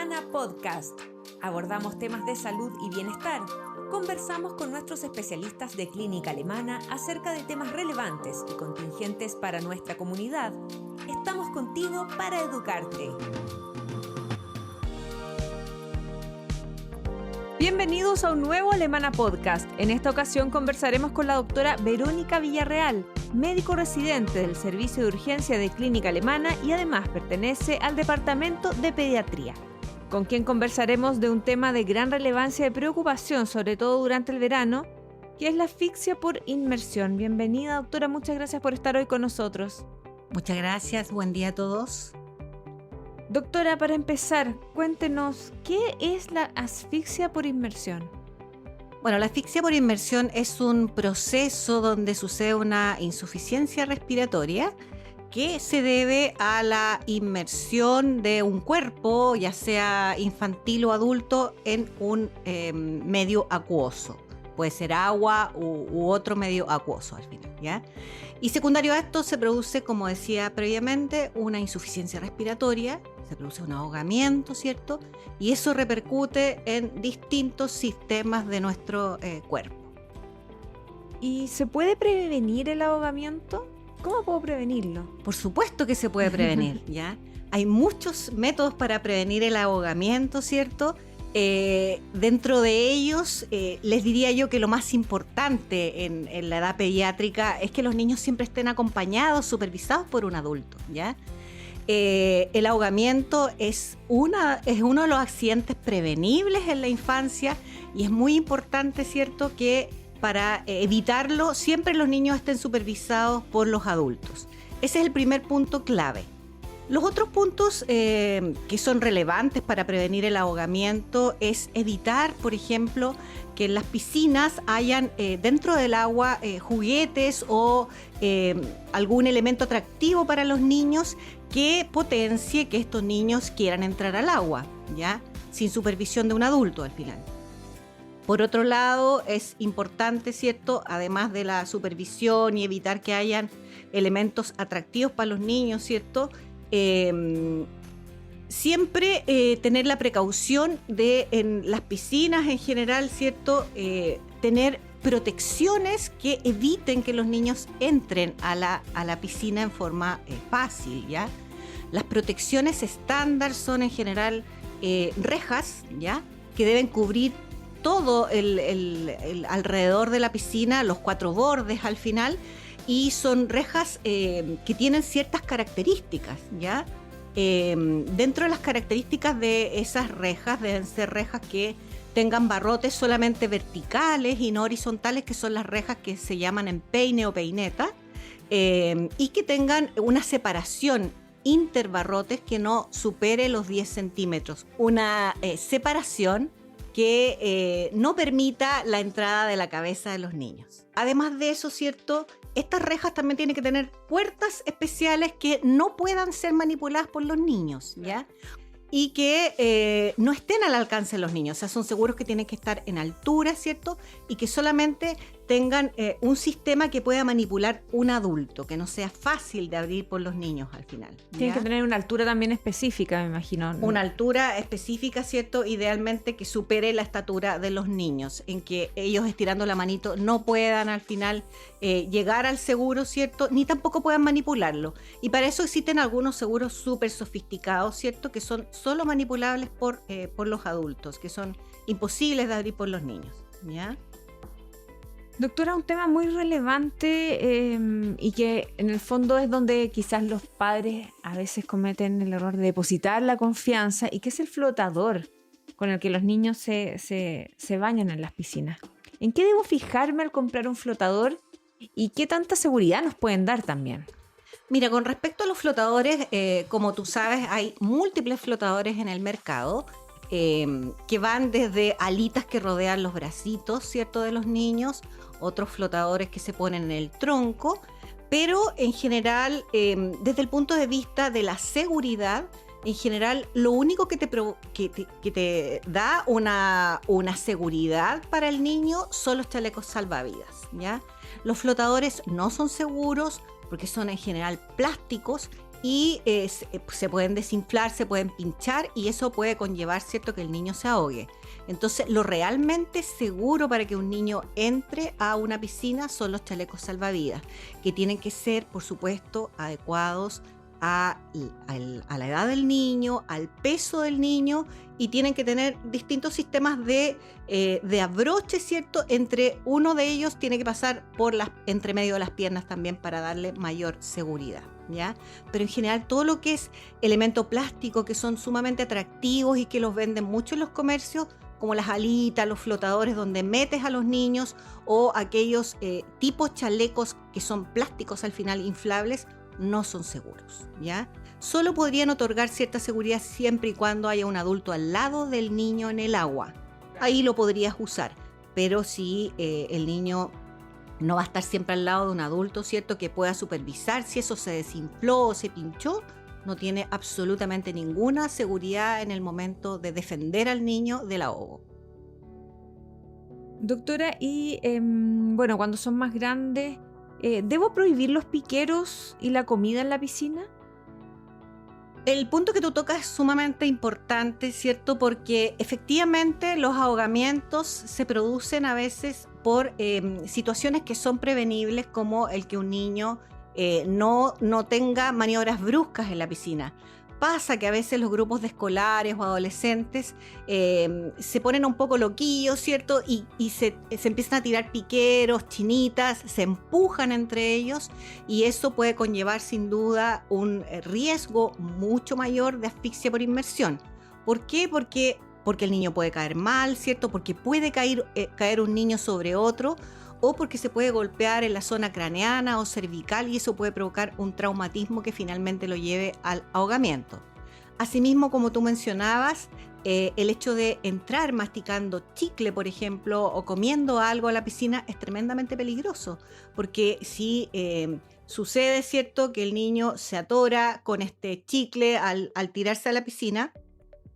Alemana Podcast. Abordamos temas de salud y bienestar. Conversamos con nuestros especialistas de clínica alemana acerca de temas relevantes y contingentes para nuestra comunidad. Estamos contigo para educarte. Bienvenidos a un nuevo Alemana Podcast. En esta ocasión conversaremos con la doctora Verónica Villarreal, médico residente del Servicio de Urgencia de Clínica Alemana y además pertenece al Departamento de Pediatría, con quien conversaremos de un tema de gran relevancia y preocupación, sobre todo durante el verano, que es la asfixia por inmersión. Bienvenida, doctora, muchas gracias por estar hoy con nosotros. Muchas gracias, buen día a todos. Doctora, para empezar, cuéntenos, ¿qué es la asfixia por inmersión? Bueno, la asfixia por inmersión es un proceso donde sucede una insuficiencia respiratoria que se debe a la inmersión de un cuerpo, ya sea infantil o adulto, en un medio acuoso. Puede ser agua u otro medio acuoso al final, ¿ya? Y secundario a esto se produce, como decía previamente, una insuficiencia respiratoria, se produce un ahogamiento, ¿cierto? Y eso repercute en distintos sistemas de nuestro cuerpo. ¿Y se puede prevenir el ahogamiento? ¿Cómo puedo prevenirlo? Por supuesto que se puede prevenir, ¿ya? Hay muchos métodos para prevenir el ahogamiento, ¿cierto? Dentro de ellos, les diría yo que lo más importante en la edad pediátrica es que los niños siempre estén acompañados, supervisados por un adulto, ¿ya? El ahogamiento es uno de los accidentes prevenibles en la infancia y es muy importante, ¿cierto?, que para evitarlo siempre los niños estén supervisados por los adultos. Ese es el primer punto clave. Los otros puntos que son relevantes para prevenir el ahogamiento es evitar, por ejemplo, que en las piscinas hayan dentro del agua juguetes o algún elemento atractivo para los niños que potencie que estos niños quieran entrar al agua, ¿ya? Sin supervisión de un adulto al final. Por otro lado, es importante, ¿cierto?, además de la supervisión y evitar que hayan elementos atractivos para los niños, ¿cierto?, siempre tener la precaución de en las piscinas en general, ¿cierto?, tener protecciones que eviten que los niños entren a la piscina en forma fácil, ¿ya? Las protecciones estándar son en general rejas, ¿ya?, que deben cubrir todo el alrededor de la piscina, los 4 bordes al final, y son rejas que tienen ciertas características, ¿ya? Dentro de las características de esas rejas deben ser rejas que tengan barrotes solamente verticales y no horizontales, que son las rejas que se llaman empeine o peineta, y que tengan una separación interbarrotes que no supere los 10 centímetros. Una separación que no permita la entrada de la cabeza de los niños. Además de eso, ¿cierto?, estas rejas también tienen que tener puertas especiales que no puedan ser manipuladas por los niños, ¿ya? Y que no estén al alcance de los niños. O sea, son seguros que tienen que estar en altura, ¿cierto? Y que solamente tengan un sistema que pueda manipular un adulto, que no sea fácil de abrir por los niños al final, ¿ya? Tienen que tener una altura también específica, me imagino, ¿no? Una altura específica, ¿cierto? Idealmente que supere la estatura de los niños, en que ellos estirando la manito no puedan al final llegar al seguro, ¿cierto? Ni tampoco puedan manipularlo. Y para eso existen algunos seguros súper sofisticados, ¿cierto?, que son solo manipulables por los adultos, que son imposibles de abrir por los niños, ¿ya? Doctora, un tema muy relevante y que en el fondo es donde quizás los padres a veces cometen el error de depositar la confianza, y que es el flotador con el que los niños se bañan en las piscinas. ¿En qué debo fijarme al comprar un flotador y qué tanta seguridad nos pueden dar también? Mira, con respecto a los flotadores, como tú sabes, hay múltiples flotadores en el mercado que van desde alitas que rodean los bracitos, ¿cierto?, de los niños, otros flotadores que se ponen en el tronco, pero en general, desde el punto de vista de la seguridad, en general, lo único que te da una seguridad para el niño son los chalecos salvavidas, ¿ya? Los flotadores no son seguros porque son en general plásticos y se pueden desinflar, se pueden pinchar y eso puede conllevar, ¿cierto?, que el niño se ahogue. Entonces, lo realmente seguro para que un niño entre a una piscina son los chalecos salvavidas, que tienen que ser, por supuesto, adecuados a la edad del niño, al peso del niño, y tienen que tener distintos sistemas de abroche, ¿cierto? Entre uno de ellos tiene que pasar entre medio de las piernas también para darle mayor seguridad, ¿ya? Pero en general todo lo que es elemento plástico, que son sumamente atractivos y que los venden mucho en los comercios, como las alitas, los flotadores donde metes a los niños, o aquellos tipos chalecos que son plásticos al final, inflables, no son seguros, ¿ya? Solo podrían otorgar cierta seguridad siempre y cuando haya un adulto al lado del niño en el agua. Ahí lo podrías usar, pero si el niño no va a estar siempre al lado de un adulto, ¿cierto?, que pueda supervisar si eso se desinfló o se pinchó, no tiene absolutamente ninguna seguridad en el momento de defender al niño del ahogo. Doctora, y bueno, cuando son más grandes, ¿debo prohibir los piqueros y la comida en la piscina? El punto que tú tocas es sumamente importante, ¿cierto? Porque efectivamente los ahogamientos se producen a veces por situaciones que son prevenibles, como el que un niño no tenga maniobras bruscas en la piscina. Pasa que a veces los grupos de escolares o adolescentes se ponen un poco loquillos, ¿cierto? Y se empiezan a tirar piqueros, chinitas, se empujan entre ellos, y eso puede conllevar sin duda un riesgo mucho mayor de asfixia por inmersión. ¿Por qué? Porque el niño puede caer mal, ¿cierto? Porque puede caer un niño sobre otro, o porque se puede golpear en la zona craneana o cervical y eso puede provocar un traumatismo que finalmente lo lleve al ahogamiento. Asimismo, como tú mencionabas, el hecho de entrar masticando chicle, por ejemplo, o comiendo algo a la piscina es tremendamente peligroso, porque si sucede, ¿cierto?, que el niño se atora con este chicle al tirarse a la piscina,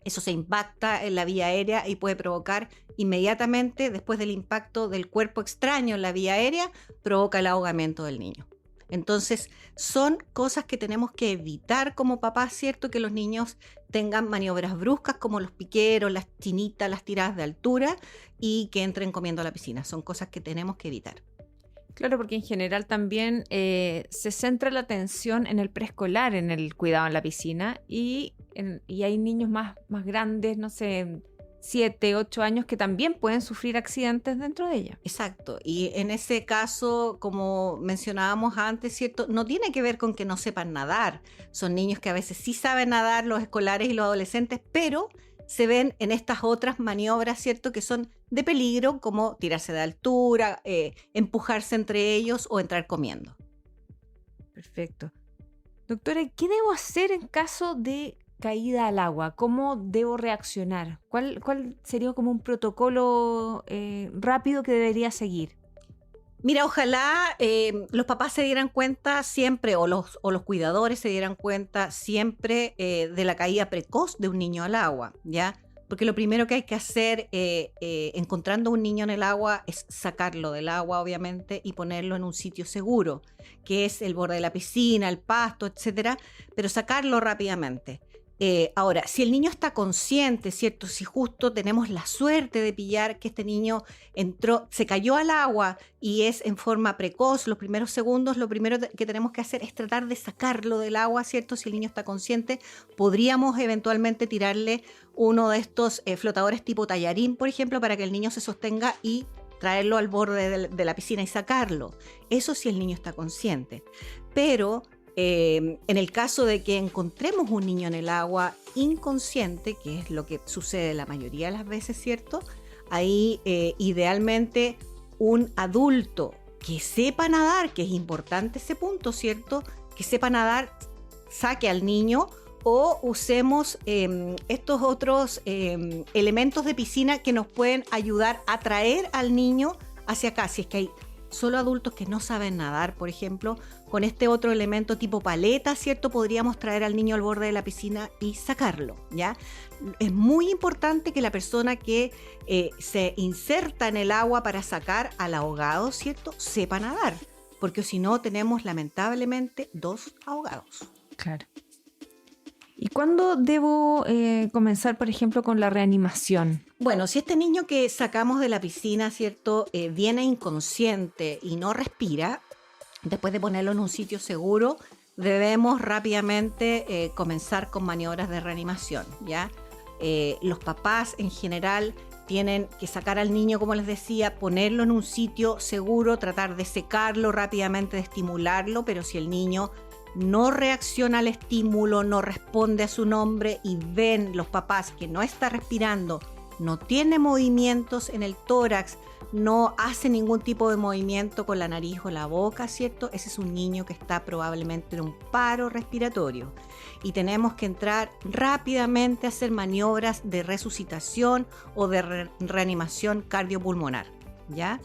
eso se impacta en la vía aérea y puede provocar inmediatamente, después del impacto del cuerpo extraño en la vía aérea, provoca el ahogamiento del niño. Entonces, son cosas que tenemos que evitar como papás, ¿cierto? Que los niños tengan maniobras bruscas como los piqueros, las chinitas, las tiradas de altura, y que entren comiendo a la piscina. Son cosas que tenemos que evitar. Claro, porque en general también se centra la atención en el preescolar, en el cuidado en la piscina, y hay niños más grandes, no sé, 7, 8 años, que también pueden sufrir accidentes dentro de ella. Exacto, y en ese caso, como mencionábamos antes, ¿cierto?, no tiene que ver con que no sepan nadar. Son niños que a veces sí saben nadar, los escolares y los adolescentes, pero se ven en estas otras maniobras, ¿cierto?, que son de peligro, como tirarse de altura, empujarse entre ellos o entrar comiendo. Perfecto. Doctora, ¿qué debo hacer en caso de caída al agua? ¿Cómo debo reaccionar? ¿Cuál sería como un protocolo rápido que debería seguir? Mira, ojalá los papás se dieran cuenta siempre, o los cuidadores se dieran cuenta siempre de la caída precoz de un niño al agua, ¿ya? Porque lo primero que hay que hacer encontrando un niño en el agua es sacarlo del agua, obviamente, y ponerlo en un sitio seguro, que es el borde de la piscina, el pasto, etcétera, pero sacarlo rápidamente. Ahora, si el niño está consciente, ¿cierto? Si justo tenemos la suerte de pillar que este niño se cayó al agua y es en forma precoz, los primeros segundos, lo primero que tenemos que hacer es tratar de sacarlo del agua, ¿cierto? Si el niño está consciente, podríamos eventualmente tirarle uno de estos flotadores tipo tallarín, por ejemplo, para que el niño se sostenga y traerlo al borde de la piscina y sacarlo. Eso si el niño está consciente. Pero en el caso de que encontremos un niño en el agua inconsciente, que es lo que sucede la mayoría de las veces, ¿cierto? Ahí idealmente un adulto que sepa nadar, que es importante ese punto, ¿cierto? Que sepa nadar, saque al niño, o usemos estos otros elementos de piscina que nos pueden ayudar a traer al niño hacia acá. Si es que hay solo adultos que no saben nadar, por ejemplo, con este otro elemento tipo paleta, ¿cierto? Podríamos traer al niño al borde de la piscina y sacarlo, ¿ya? Es muy importante que la persona que se inserta en el agua para sacar al ahogado, ¿cierto?, sepa nadar, porque si no tenemos lamentablemente 2 ahogados. Claro. ¿Y cuándo debo comenzar, por ejemplo, con la reanimación? Bueno, si este niño que sacamos de la piscina, ¿cierto?, viene inconsciente y no respira, después de ponerlo en un sitio seguro, debemos rápidamente comenzar con maniobras de reanimación, ¿ya? Los papás en general tienen que sacar al niño, como les decía, ponerlo en un sitio seguro, tratar de secarlo rápidamente, de estimularlo, pero si el niño no reacciona al estímulo, no responde a su nombre y ven los papás que no está respirando, no tiene movimientos en el tórax, no hace ningún tipo de movimiento con la nariz o la boca, ¿cierto? Ese es un niño que está probablemente en un paro respiratorio y tenemos que entrar rápidamente a hacer maniobras de resucitación o de reanimación cardiopulmonar, ¿ya?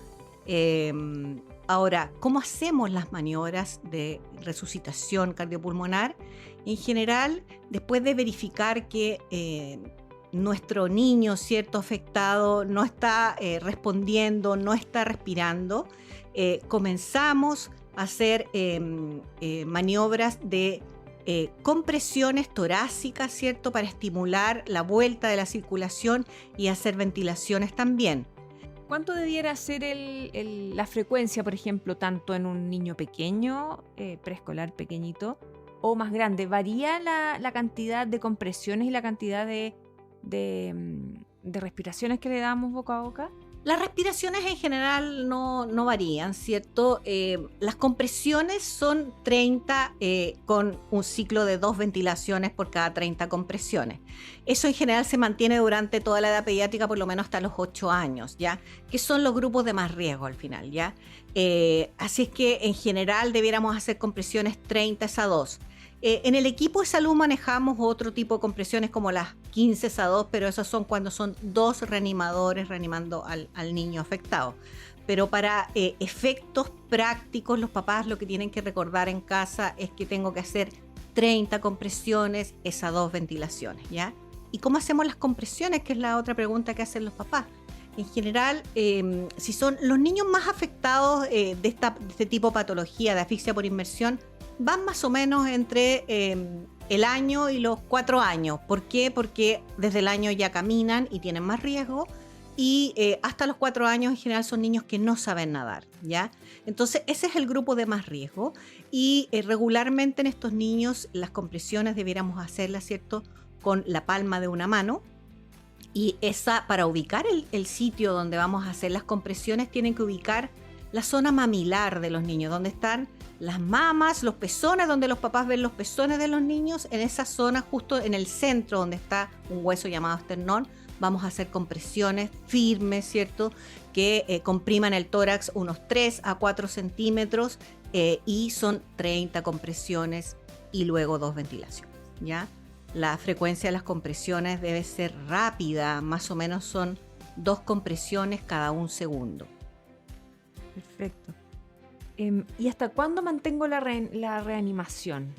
Ahora, ¿cómo hacemos las maniobras de resucitación cardiopulmonar? En general, después de verificar que nuestro niño, ¿cierto?, afectado, no está respondiendo, no está respirando, comenzamos a hacer maniobras de compresiones torácicas, ¿cierto?, para estimular la vuelta de la circulación y hacer ventilaciones también. ¿Cuánto debiera ser la frecuencia, por ejemplo, tanto en un niño pequeño, preescolar pequeñito, o más grande? ¿Varía la cantidad de compresiones y la cantidad de respiraciones que le damos boca a boca? Las respiraciones en general no varían, ¿cierto? Las compresiones son 30 con un ciclo de 2 ventilaciones por cada 30 compresiones. Eso en general se mantiene durante toda la edad pediátrica, por lo menos hasta los 8 años, ¿ya? Que son los grupos de más riesgo al final, ¿ya? Así es que en general debiéramos hacer compresiones 30 a 2. En el equipo de salud manejamos otro tipo de compresiones como las 15 a 2, pero esas son cuando son 2 reanimadores reanimando al niño afectado. Pero para efectos prácticos, los papás lo que tienen que recordar en casa es que tengo que hacer 30 compresiones, esas 2 ventilaciones, ¿ya? ¿Y cómo hacemos las compresiones? Que es la otra pregunta que hacen los papás. En general, si son los niños más afectados de este tipo de patología, de asfixia por inmersión, van más o menos entre el año y los 4 años. ¿Por qué? Porque desde el año ya caminan y tienen más riesgo y hasta los 4 años en general son niños que no saben nadar, ¿ya? Entonces ese es el grupo de más riesgo y regularmente en estos niños las compresiones debiéramos hacerlas, ¿cierto?, con la palma de una mano. Y para ubicar el sitio donde vamos a hacer las compresiones tienen que ubicar la zona mamilar de los niños, donde están las mamas, los pezones, donde los papás ven los pezones de los niños. En esa zona, justo en el centro donde está un hueso llamado esternón, vamos a hacer compresiones firmes, ¿cierto?, que compriman el tórax unos 3 a 4 centímetros y son 30 compresiones y luego 2 ventilaciones, ¿ya? La frecuencia de las compresiones debe ser rápida, más o menos son 2 compresiones cada 1 segundo. Perfecto. ¿Y hasta cuándo mantengo la reanimación?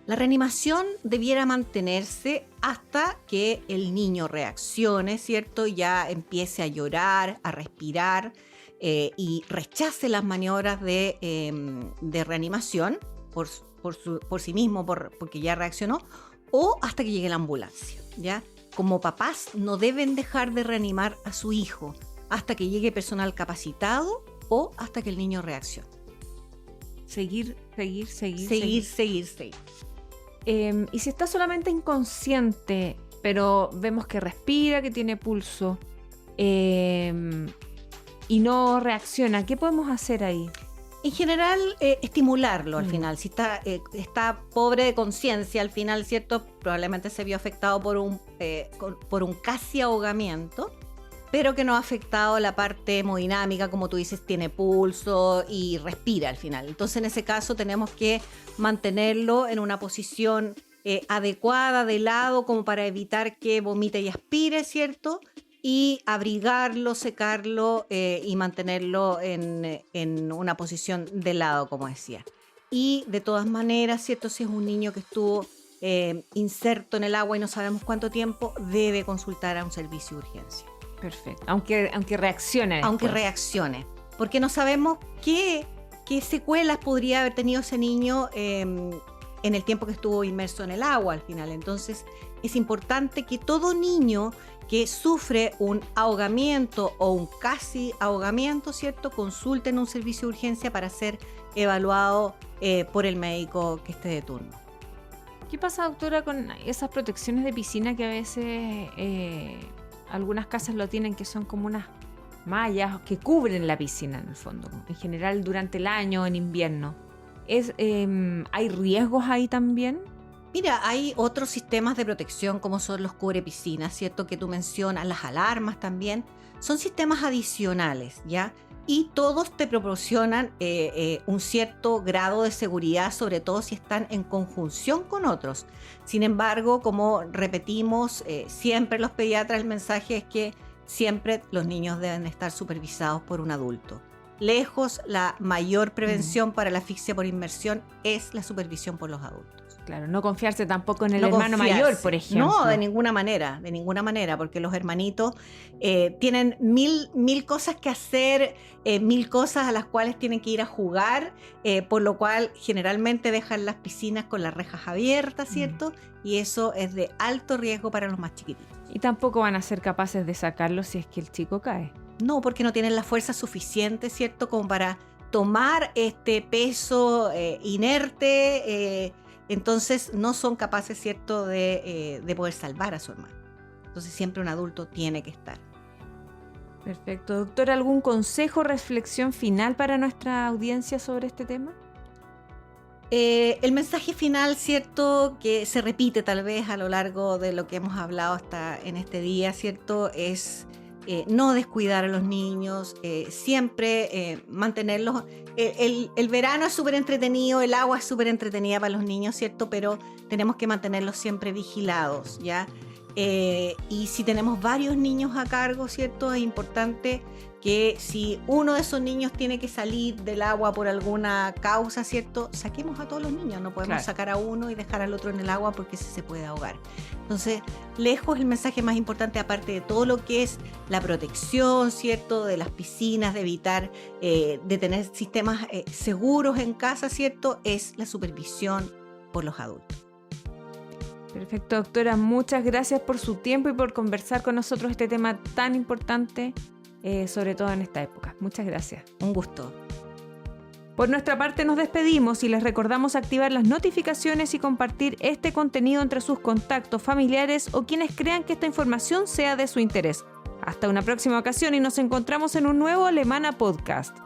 La reanimación debiera mantenerse hasta que el niño reaccione, ¿cierto? Ya empiece a llorar, a respirar y rechace las maniobras de reanimación por sí mismo, porque ya reaccionó, o hasta que llegue la ambulancia, ¿ya? Como papás no deben dejar de reanimar a su hijo hasta que llegue personal capacitado o hasta que el niño reaccione. Seguir. Y si está solamente inconsciente, pero vemos que respira, que tiene pulso y no reacciona, ¿qué podemos hacer ahí? En general, estimularlo al final. Si está pobre de conciencia al final, ¿cierto? Probablemente se vio afectado por un casi ahogamiento, pero que no ha afectado la parte hemodinámica, como tú dices, tiene pulso y respira al final. Entonces, en ese caso, tenemos que mantenerlo en una posición adecuada, de lado, como para evitar que vomite y aspire, ¿cierto? Y abrigarlo, secarlo y mantenerlo en una posición de lado, como decía. Y de todas maneras, ¿cierto? Si es un niño que estuvo inserto en el agua y no sabemos cuánto tiempo, debe consultar a un servicio de urgencia. Perfecto. Aunque reaccione después. Aunque reaccione. Porque no sabemos qué secuelas podría haber tenido ese niño en el tiempo que estuvo inmerso en el agua al final. Entonces es importante que todo niño que sufre un ahogamiento o un casi ahogamiento, ¿cierto?, consulte en un servicio de urgencia para ser evaluado por el médico que esté de turno. ¿Qué pasa, doctora, con esas protecciones de piscina que a veces algunas casas lo tienen, que son como unas mallas que cubren la piscina en el fondo, en general durante el año, en invierno? ¿Hay riesgos ahí también? Mira, hay otros sistemas de protección como son los cubrepiscinas, ¿cierto?, que tú mencionas, las alarmas también. Son sistemas adicionales, ¿ya? Y todos te proporcionan un cierto grado de seguridad, sobre todo si están en conjunción con otros. Sin embargo, como repetimos siempre los pediatras, el mensaje es que siempre los niños deben estar supervisados por un adulto. Lejos, la mayor prevención para la asfixia por inmersión es la supervisión por los adultos. Claro, no confiarse tampoco en el hermano mayor, por ejemplo. No, de ninguna manera, porque los hermanitos tienen mil cosas que hacer, mil cosas a las cuales tienen que ir a jugar, por lo cual generalmente dejan las piscinas con las rejas abiertas, ¿cierto? Y eso es de alto riesgo para los más chiquititos. Y tampoco van a ser capaces de sacarlo si es que el chico cae. No, porque no tienen la fuerza suficiente, ¿cierto?, como para tomar este peso inerte, entonces no son capaces, ¿cierto?, de poder salvar a su hermano. Entonces siempre un adulto tiene que estar. Perfecto. Doctora, ¿algún consejo, reflexión final para nuestra audiencia sobre este tema? El mensaje final, ¿cierto?, que se repite tal vez a lo largo de lo que hemos hablado hasta en este día, ¿cierto?, es no descuidar a los niños, siempre mantenerlos. El verano es súper entretenido, el agua es súper entretenida para los niños, ¿cierto? Pero tenemos que mantenerlos siempre vigilados, ¿ya? Y si tenemos varios niños a cargo, ¿cierto?, es importante que si uno de esos niños tiene que salir del agua por alguna causa, ¿cierto?, saquemos a todos los niños. No podemos sacar a uno y dejar al otro en el agua porque se puede ahogar. Entonces, lejos el mensaje más importante, aparte de todo lo que es la protección, ¿cierto?, de las piscinas, de evitar, de tener sistemas seguros en casa, ¿cierto?, es la supervisión por los adultos. Perfecto, doctora. Muchas gracias por su tiempo y por conversar con nosotros este tema tan importante, sobre todo en esta época. Muchas gracias. Un gusto. Por nuestra parte nos despedimos y les recordamos activar las notificaciones y compartir este contenido entre sus contactos, familiares o quienes crean que esta información sea de su interés. Hasta una próxima ocasión y nos encontramos en un nuevo Alemana Podcast.